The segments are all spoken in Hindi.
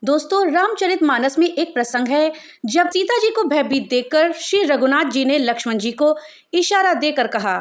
दोस्तों, रामचरितमानस में एक प्रसंग है जब सीता जी को भयभीत देखकर श्री रघुनाथ जी ने लक्ष्मण जी को इशारा देकर कहा।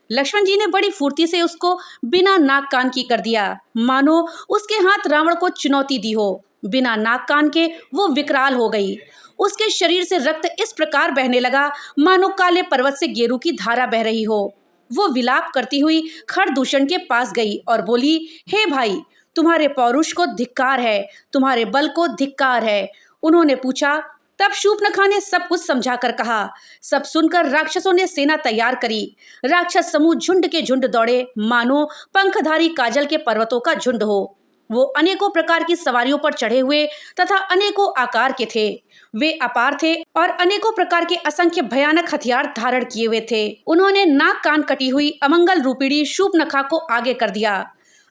लक्ष्मण जी ने बड़ी फुर्ती से उसको बिना नाक कान की कर दिया, मानो उसके हाथ रावण को चुनौती दी हो। बिना नाक कान के वो विकराल हो गई। उसके शरीर से रक्त इस प्रकार बहने लगा मानो काले पर्वत से गेरू की धारा बह रही हो। वो विलाप करती हुई खरदूषण के पास गई और बोली, हे भाई, तुम्हारे पौरुष को धिक्कार है, तुम्हारे बल को धिक्कार है। उन्होंने पूछा। तब शूर्पणखा ने सब कुछ समझाकर कहा। सब सुनकर राक्षसों ने सेना तैयार करी। राक्षस समूह झुंड के झुंड दौड़े मानो पंखधारी काजल के पर्वतों का झुंड हो। वो अनेकों प्रकार की सवारियों पर चढ़े हुए तथा अनेकों आकार के थे। वे अपार थे और अनेकों प्रकार के असंख्य भयानक हथियार धारण किए हुए थे। उन्होंने नाक कान कटी हुई अमंगल रूपिणी शूर्पणखा को आगे कर दिया।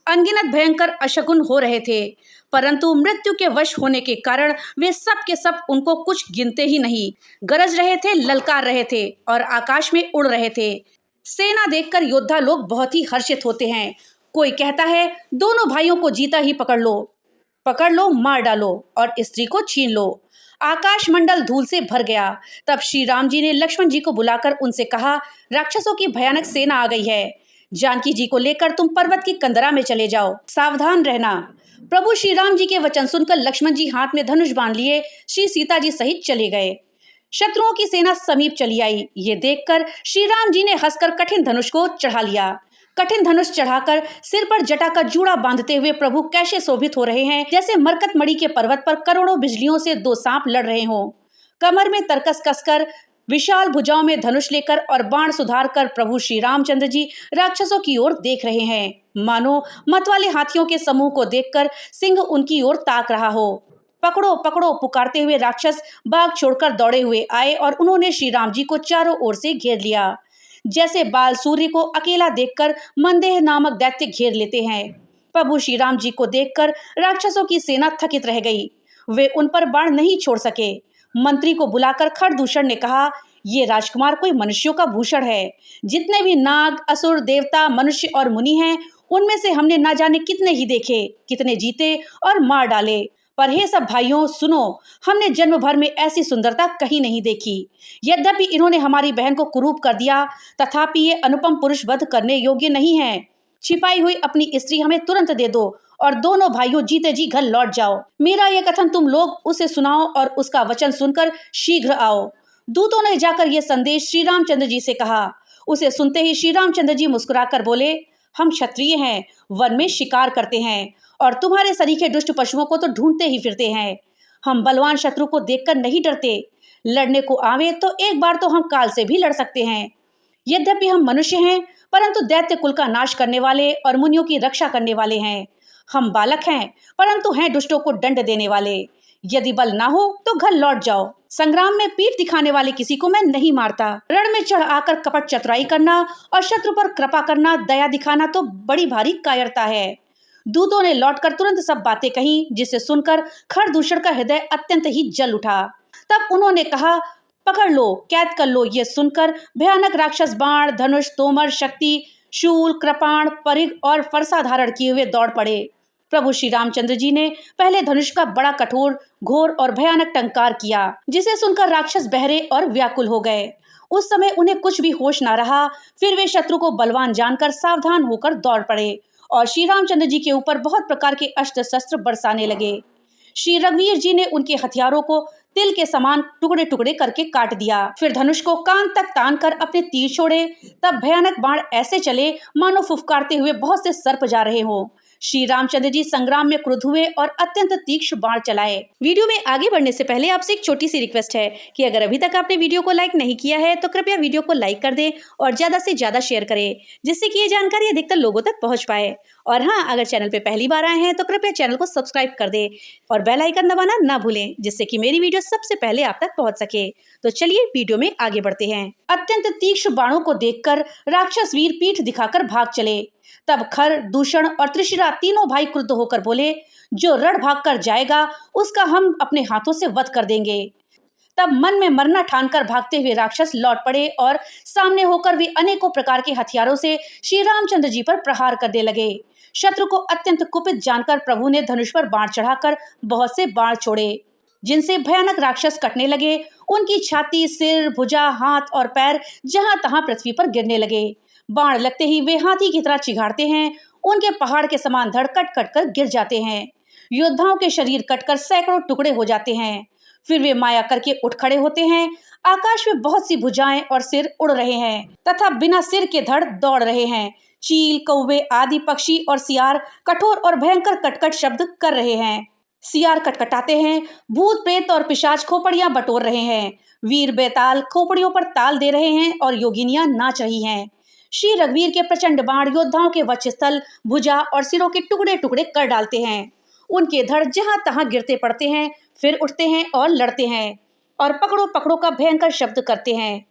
अनगिनत भयंकर अशकुन हो रहे थे, परंतु मृत्यु के वश होने के कारण वे सब के सब उनको कुछ गिनते ही नहीं। गरज रहे थे, ललकार रहे थे और आकाश में उड़ रहे थे। सेना देखकर योद्धा लोग बहुत ही हर्षित होते हैं। कोई कहता है, दोनों भाइयों को जीता ही पकड़ लो, मार डालो और स्त्री को छीन लो। आकाश मंडल धूल से भर गया। तब श्री राम जी ने लक्ष्मण जी को बुलाकर उनसे कहा, राक्षसों की भयानक सेना आ गई है। जानकी जी को लेकर तुम पर्वत की कंदरा में चले जाओ, सावधान रहना। प्रभु श्री राम जी के वचन सुनकर लक्ष्मण जी हाथ में धनुष बांध लिए श्री सीता जी सहित चले गए। शत्रुओं की सेना समीप चली आई। ये देखकर श्री राम जी ने हंसकर कठिन धनुष को चढ़ा लिया। कठिन धनुष चढ़ाकर सिर पर जटा का जूड़ा बांधते हुए प्रभु कैसे शोभित हो रहे हैं, जैसे मरकतमणि के पर्वत पर करोड़ों बिजलियों से दो सांप लड़ रहे हों। कमर में तरकस कसकर, विशाल भुजाओं में धनुष लेकर और बाण सुधार कर प्रभु श्री रामचंद्र जी राक्षसों की ओर देख रहे हैं। मानो मतवाले हाथियों के समूह को देखकर सिंह उनकी ओर ताक रहा हो। पकड़ो पकड़ो पुकारते हुए राक्षस बाग छोड़कर दौड़े हुए आए और उन्होंने श्री राम जी को चारों ओर से घेर लिया। जैसे बाल सूर्य को अकेला देखकर मंदेह नामक दैत्य घेर लेते हैं। प्रभु श्री राम जी को देखकर राक्षसों की सेना थकित रह गई। वे उन पर बाण नहीं छोड़ सके। मंत्री को बुलाकर खरदूषण ने कहा, ये राजकुमार कोई मनुष्यों का भूषण है। जितने भी नाग, असुर, देवता, मनुष्य और मुनि हैं, उनमें से हमने ना जाने कितने ही देखे, कितने जीते और मार डाले। पर हे सब भाइयों, सुनो, हमने जन्म भर में ऐसी सुंदरता कहीं नहीं देखी। यद्यपि इन्होंने हमारी बहन को कुरूप कर दिया, तथापि ये अनुपम पुरुष वध करने योग्य नहीं है। छिपाई हुई अपनी स्त्री हमें तुरंत दे दो और दोनों भाइयों जीते जी घर लौट जाओ। मेरा यह कथन तुम लोग उसे सुनाओ और उसका वचन सुनकर शीघ्र आओ। दूतों ने जाकर यह संदेश श्री रामचंद्र जी से कहा। उसे सुनते ही श्री रामचंद्र जी मुस्कुराकर बोले, हम क्षत्रिय हैं, वन में शिकार करते हैं और तुम्हारे सरीखे दुष्ट पशुओं को तो ढूंढते ही फिरते हैं। हम बलवान शत्रु को देखकर नहीं डरते। लड़ने को आवे तो एक बार तो हम काल से भी लड़ सकते हैं। यद्यपि हम मनुष्य हैं, परंतु दैत्य कुल का नाश करने वाले और मुनियों की रक्षा करने वाले हैं। हम बालक हैं, परंतु हैं दुष्टों को दंड देने वाले। यदि बल ना हो तो घर लौट जाओ। संग्राम में पीठ दिखाने वाले किसी को मैं नहीं मारता। रण में चढ़ आकर कपट चतुराई करना और शत्रु पर कृपा करना, दया दिखाना तो बड़ी भारी कायरता है। दूतों ने लौटकर तुरंत सब बातें कही, जिसे सुनकर खरदूषण का हृदय अत्यंत ही जल उठा। तब उन्होंने कहा, पकड़ लो, कैद कर लो। ये सुनकर भयानक राक्षस बाण, धनुष, तोमर, शक्ति, शूल, कृपाण, परिघ और फरसा धारण किए हुए दौड़ पड़े। प्रभु श्री रामचंद्र जी ने पहले धनुष का बड़ा कठोर, घोर और भयानक टंकार किया, जिसे सुनकर राक्षस बहरे और व्याकुल हो गए। उस समय उन्हें कुछ भी होश ना रहा। फिर वे शत्रु को बलवान जानकर सावधान होकर दौड़ पड़े और श्री रामचंद्र जी के ऊपर बहुत प्रकार के अस्त्र शस्त्र बरसाने लगे। श्री रघुवीर जी ने उनके हथियारों को तिल के समान टुकड़े टुकड़े करके काट दिया। फिर धनुष को कान तक तान कर अपने तीर छोड़े। तब भयानक बाण ऐसे चले मानो फुफकारते हुए बहुत से सर्प जा रहे हों। श्री रामचंद्र जी संग्राम में क्रुद्ध हुए और अत्यंत तीक्ष्ण बाण चलाए। वीडियो में आगे बढ़ने से पहले आपसे एक छोटी सी रिक्वेस्ट है कि अगर अभी तक आपने वीडियो को लाइक नहीं किया है तो कृपया वीडियो को लाइक कर दें और ज्यादा से ज्यादा शेयर करें, जिससे कि ये जानकारी अधिकतर लोगों तक पहुंच पाए। और हाँ, अगर चैनल पे पहली बार आए हैं तो कृपया चैनल को सब्सक्राइब कर दें और बेल आइकन दबाना ना भूलें, जिससे कि मेरी वीडियो सबसे पहले आप तक पहुंच सके। तो चलिए वीडियो में आगे बढ़ते हैं। अत्यंत तीक्ष्ण बाणों को देखकर राक्षस वीर पीठ दिखाकर भाग चले। तब खर, दूषण और त्रिशिरा तीनों भाई क्रुद्ध होकर बोले, जो रण भाग कर जाएगा उसका हम अपने हाथों से वध कर देंगे। तब मन में मरना ठानकर भागते हुए राक्षस लौट पड़े और सामने होकर वे अनेकों प्रकार के हथियारों से श्री रामचंद्र जी पर प्रहार करने लगे। शत्रु को अत्यंत कुपित जानकर प्रभु ने धनुष पर बाण चढ़ाकर बहुत से बाण छोड़े, जिनसे भयानक राक्षस कटने लगे। उनकी छाती, सिर, भुजा, हाथ और पैर जहां तहां पृथ्वी पर गिरने लगे। बाण लगते ही वे हाथी की तरह चिघाड़ते हैं। उनके पहाड़ के समान धड़ कट कट कर गिर जाते हैं। योद्धाओं के शरीर कटकर सैकड़ों टुकड़े हो जाते हैं। फिर वे माया करके उठ खड़े होते हैं। आकाश में बहुत सी भुजाएं और सिर उड़ रहे हैं तथा बिना सिर के धड़ दौड़ रहे हैं। चील, कौवे आदि पक्षी और सियार कठोर और भयंकर कटकट शब्द कर रहे हैं। सियार कटकटाते हैं। भूत प्रेत और पिशाच खोपड़ियां बटोर रहे हैं। वीर बेताल खोपड़ियों पर ताल दे रहे हैं और योगिनियां नाच रही हैं। श्री रघुवीर के प्रचंड बाण योद्धाओं के वक्षस्थल, भुजा और सिरों के टुकड़े टुकड़े कर डालते हैं। उनके धड़ जहां तहां गिरते पड़ते हैं, फिर उठते हैं और लड़ते हैं और पकड़ो पकड़ो का भयंकर शब्द करते हैं।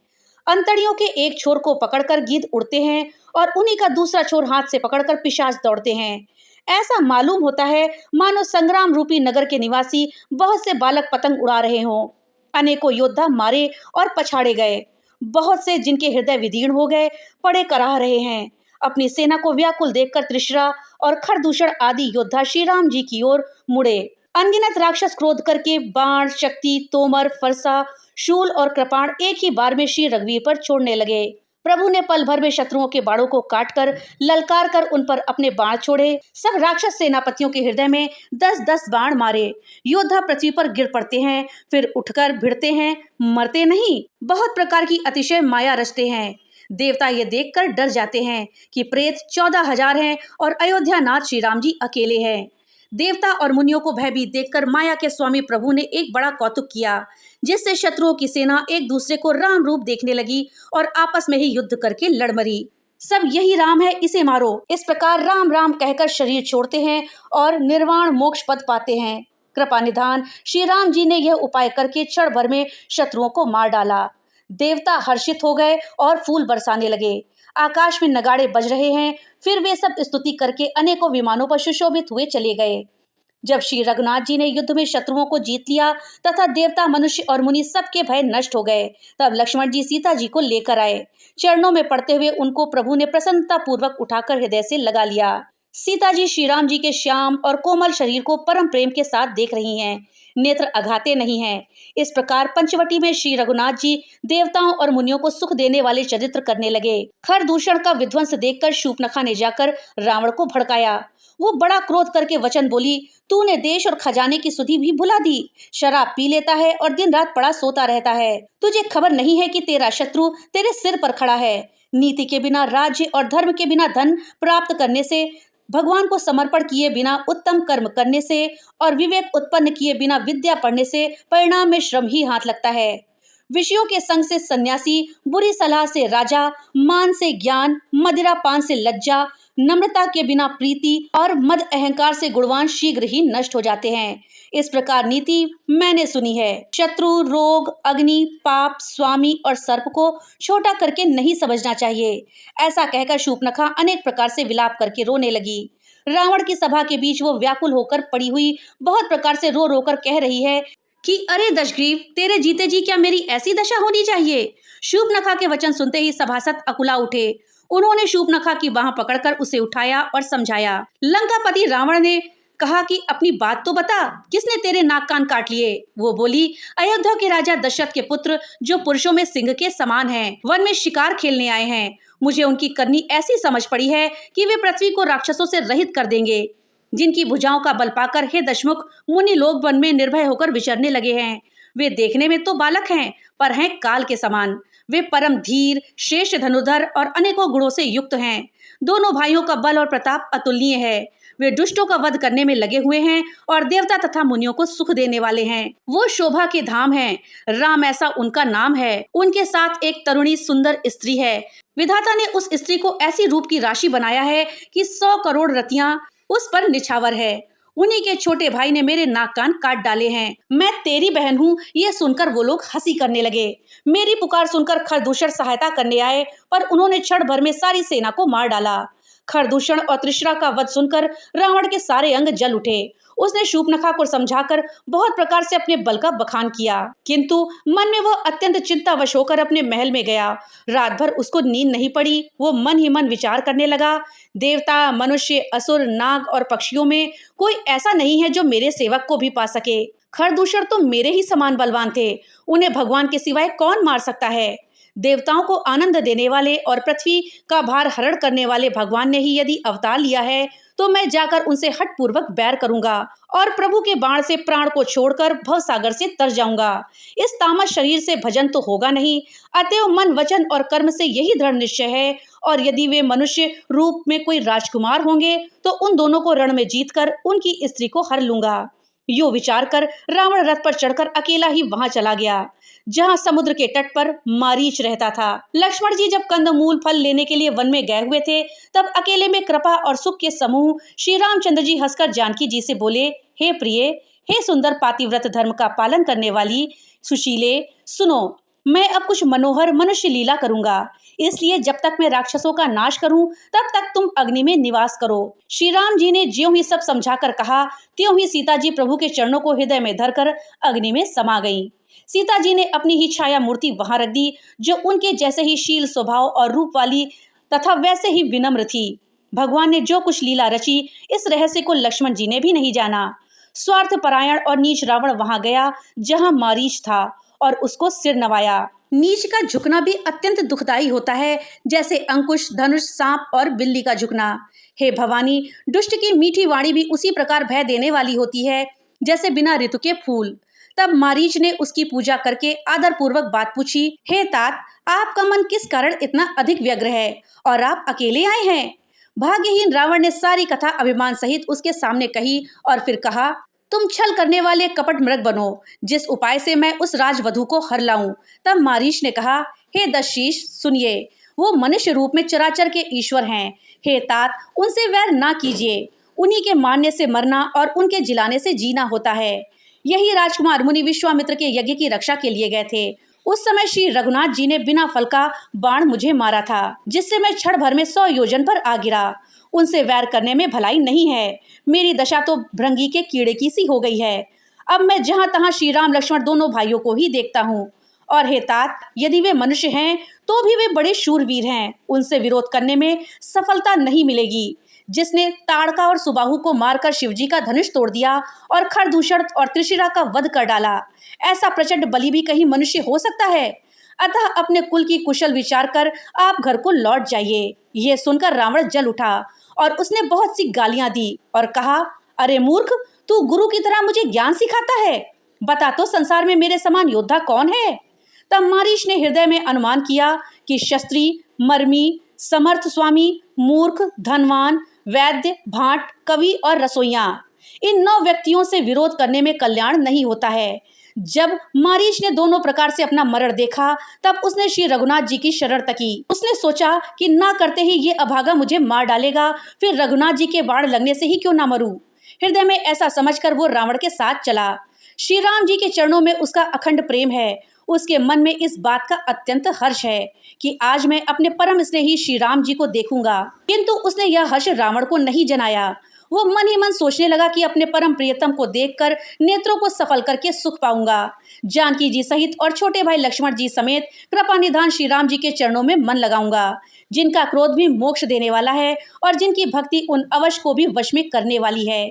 अंतड़ियों के एक छोर को पकड़कर गीद उड़ते हैं और उन्हीं का दूसरा छोर हाथ से पकड़कर पिशाच दौड़ते हैं। ऐसा मालूम होता है मानो संग्राम रूपी नगर के निवासी बहुत से बालक पतंग उड़ा रहे हों। अनेकों योद्धा मारे और पछाड़े गए। बहुत से जिनके हृदय विदीर्ण हो गए पड़े कराह रहे हैं। अपनी सेना को व्याकुल देखकर त्रिशरा और खरदूषण आदि योद्धा श्री राम जी की ओर मुड़े। अनगिनत राक्षस क्रोध करके बाण, शक्ति, तोमर, फरसा, शूल और कृपाण एक ही बार में श्री रघुवीर पर छोड़ने लगे। प्रभु ने पल भर में शत्रुओं के बाणों को काटकर ललकार कर उन पर अपने बाण छोड़े। सब राक्षस सेनापतियों के हृदय में 10-10 बाण मारे। योद्धा पृथ्वी पर गिर पड़ते हैं, फिर उठकर भिड़ते हैं, मरते नहीं। बहुत प्रकार की अतिशय माया रचते हैं। देवता ये देखकर डर जाते हैं कि प्रेत 14,000 हैं और अयोध्यानाथ श्री राम जी अकेले हैं। देवता और मुनियों को भयभीत देखकर माया के स्वामी प्रभु ने एक बड़ा कौतुक किया, जिससे शत्रुओं की सेना एक दूसरे को राम रूप देखने लगी और आपस में ही युद्ध करके लड़ मरी। सब यही राम है, इसे मारो। इस प्रकार राम राम कहकर शरीर छोड़ते हैं और निर्वाण मोक्ष पद पाते हैं। कृपा निधान श्री राम जी ने यह उपाय करके क्षण भर में शत्रुओं को मार डाला। देवता हर्षित हो गए और फूल बरसाने लगे। आकाश में नगाड़े बज रहे हैं। फिर वे सब स्तुति करके अनेकों विमानों पर सुशोभित हुए चले गए। जब श्री रघुनाथ जी ने युद्ध में शत्रुओं को जीत लिया तथा देवता, मनुष्य और मुनि सबके भय नष्ट हो गए, तब लक्ष्मण जी सीता जी को लेकर आए। चरणों में पड़ते हुए उनको प्रभु ने प्रसन्नता पूर्वक उठाकर हृदय से लगा लिया। सीता जी श्री राम जी के श्याम और कोमल शरीर को परम प्रेम के साथ देख रही हैं, नेत्र अघाते नहीं हैं। इस प्रकार पंचवटी में श्री रघुनाथ जी देवताओं और मुनियों को सुख देने वाले चरित्र करने लगे। खरदूषण का विध्वंस देखकर शूर्पणखा ने जाकर रावण को भड़काया। वो बड़ा क्रोध करके वचन बोली, तूने देश और खजाने की सुधि भी भुला दी। शराब पी लेता है और दिन रात पड़ा सोता रहता है। तुझे खबर नहीं है कि तेरा शत्रु तेरे सिर पर खड़ा है। नीति के बिना राज्य और धर्म के बिना धन प्राप्त करने से, भगवान को समर्पण किए बिना उत्तम कर्म करने से और विवेक उत्पन्न किए बिना विद्या पढ़ने से परिणाम में श्रम ही हाथ लगता है। विषयों के संग से सन्यासी, बुरी सलाह से राजा, मान से ज्ञान, मदिरा पान से लज्जा, नम्रता के बिना प्रीति और मद अहंकार से गुणवान शीघ्र ही नष्ट हो जाते हैं। इस प्रकार नीति मैंने सुनी है। शत्रु, रोग, अग्नि, पाप, स्वामी और सर्प को छोटा करके नहीं समझना चाहिए। ऐसा कहकर शूर्पणखा अनेक प्रकार से विलाप करके रोने लगी। रावण की सभा के बीच वो व्याकुल होकर पड़ी हुई बहुत प्रकार से रो रो कर कह रही है कि अरे दशग्रीव, तेरे जीते जी क्या मेरी ऐसी दशा होनी चाहिए। शूर्पणखा के वचन सुनते ही सभासद अकुला उठे। उन्होंने शूर्पणखा की बाह पकड़कर उसे उठाया और समझाया। लंकापति रावण ने कहा कि अपनी बात तो बता, किसने तेरे नाक कान काट लिए। वो बोली, अयोध्या के राजा दशरथ के पुत्र, जो पुरुषों में सिंह के समान हैं, वन में शिकार खेलने आए हैं। मुझे उनकी करनी ऐसी समझ पड़ी है कि वे पृथ्वी को राक्षसों से रहित कर देंगे। जिनकी भुजाओं का बल पाकर हे दशमुख, मुनि लोग वन में निर्भय होकर विचरने लगे हैं। वे देखने में तो बालक हैं, पर हैं काल के समान। वे परम धीर, श्रेष्ठ धनुर्धर और अनेकों गुणों से युक्त हैं। दोनों भाइयों का बल और प्रताप अतुलनीय है। वे दुष्टों का वध करने में लगे हुए हैं और देवता तथा मुनियों को सुख देने वाले हैं। वो शोभा के धाम हैं। राम ऐसा उनका नाम है। उनके साथ एक तरुणी सुंदर स्त्री है। विधाता ने उस स्त्री को ऐसी रूप की राशि बनाया है कि 100 करोड़ रतियां उस पर निछावर है। उन्हीं के छोटे भाई ने मेरे नाक कान काट डाले हैं। मैं तेरी बहन हूँ, ये सुनकर वो लोग हंसी करने लगे। मेरी पुकार सुनकर खरदूषण सहायता करने आए, पर उन्होंने क्षण भर में सारी सेना को मार डाला। खरदूषण और त्रिशरा का वध सुनकर रावण के सारे अंग जल उठे। उसने शूर्पणखा को समझाकर बहुत प्रकार से अपने बल का बखान किया, किंतु मन में वह अत्यंत चिंतावश होकर अपने महल में गया। रात भर उसको नींद नहीं पड़ी। वो मन ही मन विचार करने लगा, देवता, मनुष्य, असुर, नाग और पक्षियों में कोई ऐसा नहीं है जो मेरे सेवक को भी पा सके। खरदूषण तो मेरे ही समान बलवान थे, उन्हें भगवान के सिवाय कौन मार सकता है। देवताओं को आनंद देने वाले और पृथ्वी का भार हरण करने वाले भगवान ने ही यदि अवतार लिया है तो मैं जाकर उनसे हठपूर्वक बैर करूंगा और प्रभु के बाण से प्राण को छोड़कर भवसागर से तर जाऊंगा। इस तामस शरीर से भजन तो होगा नहीं, अतएव मन, वचन और कर्म से यही दृढ़ निश्चय है। और यदि वे मनुष्य रूप में कोई राजकुमार होंगे तो उन दोनों को रण में जीतकर उनकी स्त्री को हर लूंगा। यो विचार कर रावण रथ पर चढ़कर अकेला ही वहां चला गया जहां समुद्र के तट पर मारीच रहता था। लक्ष्मण जी जब कंदमूल फल लेने के लिए वन में गए हुए थे तब अकेले में कृपा और सुख के समूह श्री रामचंद्र जी हंसकर जानकी जी से बोले, हे प्रिय, हे सुंदर पातिव्रत धर्म का पालन करने वाली सुशीले, सुनो, मैं अब कुछ मनोहर मनुष्य लीला करूंगा। इसलिए जब तक मैं राक्षसों का नाश करूं तब तक तुम अग्नि में निवास करो। श्री राम जी ने ज्यों ही सब समझाकर कहा त्यों ही सीता जी प्रभु के चरणों को हृदय में धरकर अग्नि में समा गईं। सीता जी ने अपनी ही छाया मूर्ति वहां रख दी जो उनके जैसे ही शील स्वभाव और रूप वाली तथा वैसे ही विनम्र थी। भगवान ने जो कुछ लीला रची इस रहस्य को लक्ष्मण जी ने भी नहीं जाना। स्वार्थ परायण और नीच रावण वहां गया जहां मारीच था और उसको सिर नवाया। नीच का झुकना भी अत्यंत दुखदायी होता है, जैसे अंकुश, धनुष, सांप और बिल्ली का झुकना। हे भवानी, दुष्ट की मीठी वाणी भी उसी प्रकार भय देने वाली होती है जैसे बिना ऋतु के फूल। तब मारीच ने उसकी पूजा करके आदर पूर्वक बात पूछी, हे तात, आपका मन किस कारण इतना अधिक व्यग्र है और आप अकेले आए हैं? भाग्यहीन रावण ने सारी कथा अभिमान सहित उसके सामने कही और फिर कहा, तुम छल करने वाले कपट मृग बनो, जिस उपाय से मैं उस राजवधू को हर लाऊं। तब मारीच ने कहा, हे दशशीष, सुनिए, वो मनुष्य रूप में चराचर के ईश्वर हैं। हे तात, उनसे वैर ना कीजिए, उन्हीं के मारने से मरना और उनके जिलाने से जीना होता है। यही राजकुमार मुनि विश्वामित्र के यज्ञ की रक्षा के लिए गए थे। उस समय श्री रघुनाथ जी ने बिना फल का बाण मुझे मारा था, जिससे मैं क्षण भर में 100 योजन पर आ गिरा। उनसे वैर करने में भलाई नहीं है। मेरी दशा तो भृंगी के कीड़े की सी हो गई है। अब मैं जहां तहां श्री राम लक्ष्मण दोनों भाइयों को ही देखता हूँ। और हे तात, यदि वे मनुष्य हैं तो भी वे बड़े शूरवीर हैं। उनसे विरोध करने में सफलता नहीं मिलेगी। जिसने ताड़का और सुबाहु को मारकर शिवजी का धनुष तोड़ दिया और खरदूषण और त्रिशिरा का वध कर डाला, ऐसा प्रचंड बलि भी कहीं मनुष्य हो सकता है? अतः अपने कुल की कुशल विचार कर आप घर को लौट जाइए। ये सुनकर रावण जल उठा और उसने बहुत सी गालियां दी और कहा, अरे मूर्ख, तू गुरु की तरह मुझे ज्ञान सिखाता है। बता तो संसार में मेरे समान योद्धा कौन है? तब मारीच ने हृदय में अनुमान किया कि क्षत्रिय, मर्मी, समर्थ स्वामी, मूर्ख, धनवान, वैद्य, भाट, कवि और रसोइया, इन 9 व्यक्तियों से विरोध करने में कल्याण नहीं होता है। जब मारीच ने दोनों प्रकार से अपना मरण देखा तब उसने श्री रघुनाथ जी की शरण तकी। उसने सोचा कि ना करते ही ये अभागा मुझे मार डालेगा, फिर रघुनाथ जी के बाण लगने से ही क्यों ना मरूं। हृदय में ऐसा समझकर वो रावण के साथ चला। श्री राम जी के चरणों में उसका अखंड प्रेम है। उसके मन में इस बात का अत्यंत हर्ष है कि आज मैं अपने परम स्नेही श्री राम जी को देखूंगा, किंतु उसने यह हर्ष रावण को नहीं जनाया। वो मन ही मन सोचने लगा कि अपने परम प्रियतम को देखकर नेत्रों को सफल करके सुख पाऊंगा। जानकी जी सहित और छोटे भाई लक्ष्मण जी समेत कृपा निधान श्री राम जी के चरणों में मन लगाऊंगा, जिनका क्रोध भी मोक्ष देने वाला है और जिनकी भक्ति उन अवश को भी वश में करने वाली है।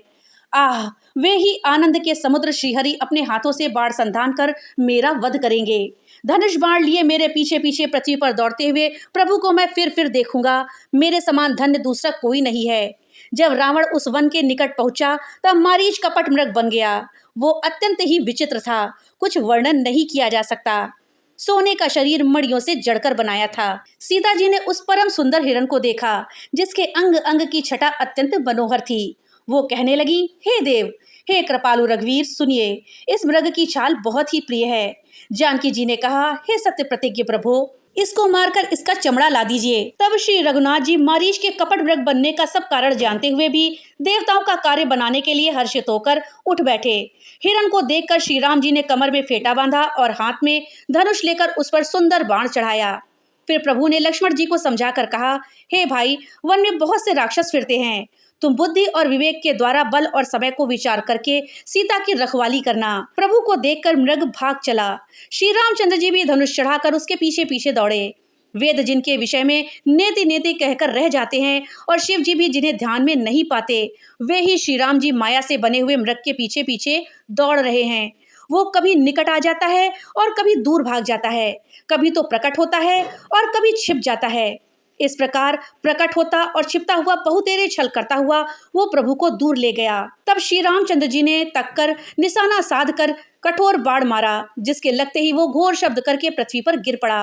आह, वे ही आनंद के समुद्र श्रीहरि अपने हाथों से बाण संधान कर मेरा वध करेंगे। धनुष बाण लिए मेरे पीछे पीछे पृथ्वी पर दौड़ते हुए प्रभु को मैं फिर देखूंगा। मेरे समान धन्य दूसरा कोई नहीं है। जब रावण उस वन के निकट पहुंचा तब मारीच कपट मृग बन गया। वो अत्यंत ही विचित्र था, कुछ वर्णन नहीं किया जा सकता। सोने का शरीर मड़ियों से जड़कर बनाया था। सीता जी ने उस परम सुंदर हिरण को देखा जिसके अंग अंग की छटा अत्यंत मनोहर थी। वो कहने लगी, हे देव, हे कृपालु रघुवीर, सुनिए, इस मृग की चाल बहुत ही प्रिय है। जानकी जी ने कहा, हे सत्य प्रतिज्ञ प्रभु, इसको मारकर इसका चमड़ा ला दीजिए। तब श्री रघुनाथ जी मारीच के कपट मृग बनने का सब कारण जानते हुए भी देवताओं का कार्य बनाने के लिए हर्षित होकर उठ बैठे। हिरण को देखकर श्री राम जी ने कमर में फेटा बांधा और हाथ में धनुष लेकर उस पर सुंदर बाण चढ़ाया। फिर प्रभु ने लक्ष्मण जी को समझाकर कहा, हे भाई, वन में बहुत से राक्षस फिरते हैं, तुम बुद्धि और विवेक के द्वारा बल और समय को विचार करके सीता की रखवाली करना। प्रभु को देखकर मृग भाग चला। श्री रामचंद्र जी भी धनुष चढ़ाकर उसके पीछे पीछे दौड़े। वेद जिनके विषय में नेति नेति कहकर रह जाते हैं और शिव जी भी जिन्हें ध्यान में नहीं पाते, वे ही श्री राम जी माया से बने हुए मृग के पीछे पीछे दौड़ रहे हैं। वो कभी निकट आ जाता है और कभी दूर भाग जाता है, कभी तो प्रकट होता है और कभी छिप जाता है। इस प्रकार प्रकट होता और छिपता हुआ बहुतेरे छल करता हुआ वो प्रभु को दूर ले गया। तब श्री रामचंद्र जी ने तक कर निशाना साध कर कठोर बाण मारा, जिसके लगते ही वो घोर शब्द करके पृथ्वी पर गिर पड़ा।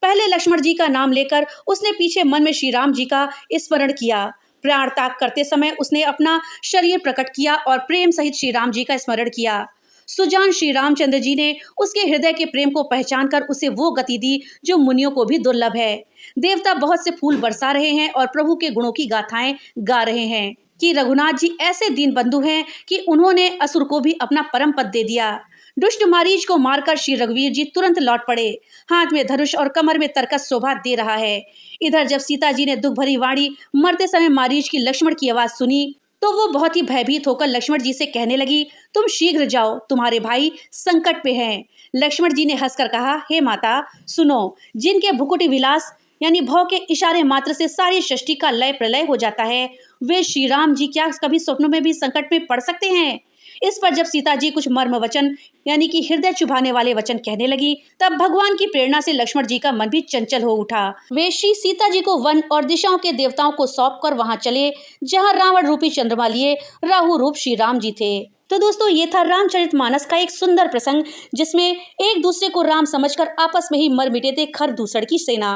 पहले लक्ष्मण जी का नाम लेकर उसने पीछे मन में श्री राम जी का स्मरण किया। प्राण त्याग करते समय उसने अपना शरीर प्रकट किया और प्रेम सहित श्री राम जी का स्मरण किया। सुजान श्री रामचंद्र जी ने उसके हृदय के प्रेम को पहचान कर उसे वो गति दी जो मुनियों को भी दुर्लभ है। देवता बहुत से फूल बरसा रहे हैं और प्रभु के गुणों की गाथाएं गा रहे हैं कि रघुनाथ जी ऐसे दीन बंधु हैं कि उन्होंने असुर को भी अपना परम पद दे दिया। दुष्ट मारीच को मारकर श्री रघुवीर जी तुरंत लौट पड़े। हाथ में धनुष और कमर में तरकस शोभा दे रहा है। इधर जब सीता जी ने दुख भरी वाणी मरते समय मारीच की लक्ष्मण की आवाज सुनी तो वो बहुत ही भयभीत होकर लक्ष्मण जी से कहने लगी, तुम शीघ्र जाओ, तुम्हारे भाई संकट पे हैं। लक्ष्मण जी ने हंसकर कहा, हे माता सुनो, जिनके भुकुटी विलास यानी भव के इशारे मात्र से सारी सृष्टि का लय प्रलय हो जाता है, वे श्री राम जी क्या कभी स्वप्नों में भी संकट में पड़ सकते हैं। इस पर जब सीता जी कुछ मर्म वचन यानी कि हृदय चुभाने वाले वचन कहने लगी, तब भगवान की प्रेरणा से लक्ष्मण जी का मन भी चंचल हो उठा। वे श्री सीता जी को वन और दिशाओं के देवताओं को सौंप कर वहां चले जहां रावण रूपी चंद्रमा लिए राहु रूप श्री राम जी थे। तो दोस्तों, ये था रामचरितमानस का एक सुंदर प्रसंग, जिसमें एक दूसरे को राम समझकर आपस में ही मर मिटे थे खर दूसर की सेना।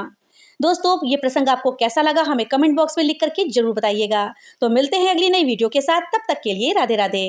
दोस्तों, ये प्रसंग आपको कैसा लगा हमें कमेंट बॉक्स में लिख करके जरूर बताइएगा। तो मिलते हैं अगली नई वीडियो के साथ, तब तक के लिए राधे राधे।